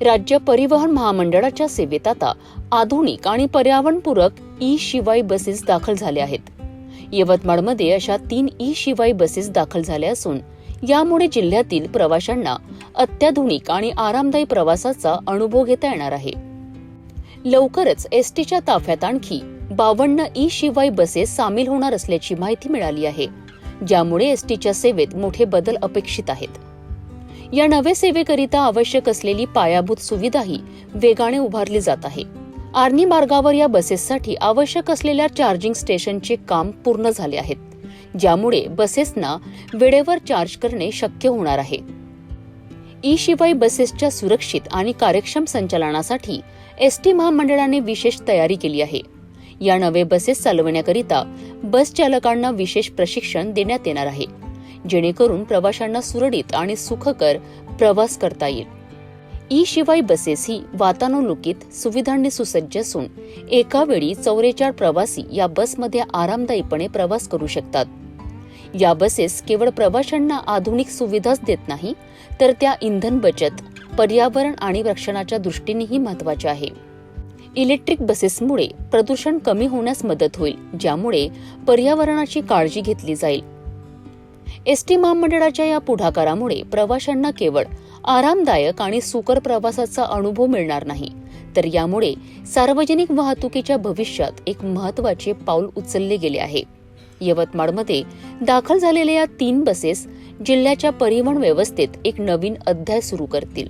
राज्य परिवहन महामंडळाच्या सेवेत आता आधुनिक आणि पर्यावरणपूरक ई-शिवाई बसेस दाखल झाल्या आहेत। यवतमाळमध्ये अशा 3 ई-शिवाई बसेस दाखल झाल्या असून यामुळे जिल्ह्यातील प्रवाशांना अत्याधुनिक आणि आरामदायी प्रवासाचा अनुभव घेता येणार आहे। लवकरच एसटीच्या ताफ्यात आणखी 52 ई-शिवाई बसेस सामील होणार असल्याची माहिती मिळाली आहे, ज्यामुळे एसटीच्या सेवेत मोठे बदल अपेक्षित आहेत। या नव्या सेवेकरिता आवश्यक असलेली पायाभूत सुविधाही वेगाने उभारली जात आहे। आर्णी मार्गावर या बसेससाठी आवश्यक असलेल्या चार्जिंग स्टेशनचे काम पूर्ण झाले आहेत, ज्यामुळे बसेसना वेळेवर चार्ज करणे शक्य होणार आहे। ई-शिवाई बसेसच्या सुरक्षित आणि कार्यक्षम संचालनासाठी एसटी महामंडळाने विशेष तयारी केली आहे। या नवे बसेस चालवण्याकरिता बस चालकांना विशेष प्रशिक्षण देण्यात येणार आहे, जेणेकरून प्रवाशांना सुरळीत आणि सुखकर प्रवास करता येईल। ई-शिवाई बसेस ही वातानुकूलित सुविधांनी सुसज्ज असून एका वेळी 44 प्रवासी या बसमध्ये आरामदायीपणे प्रवास करू शकतात। या बसेस केवळ प्रवाशांना आधुनिक सुविधाच देत नाही, तर त्या इंधन बचत, पर्यावरण आणि रक्षणाच्या दृष्टीनेही महत्त्वाच्या आहे। इलेक्ट्रिक बसेसमुळे प्रदूषण कमी होण्यास मदत होईल, ज्यामुळे पर्यावरणाची काळजी घेतली जाईल। एसटी महामंडळाच्या या पुढाकारामुळे प्रवाशांना केवळ आरामदायक आणि सुकर प्रवासाचा अनुभव मिळणार नाही, तर यामुळे सार्वजनिक वाहतुकीच्या भविष्यात एक महत्त्वाचे पाऊल उचलले गेले आहे। यवतमाळमध्ये दाखल झालेल्या या 3 बसेस जिल्ह्याच्या परिवहन व्यवस्थेत एक नवीन अध्याय सुरू करतील।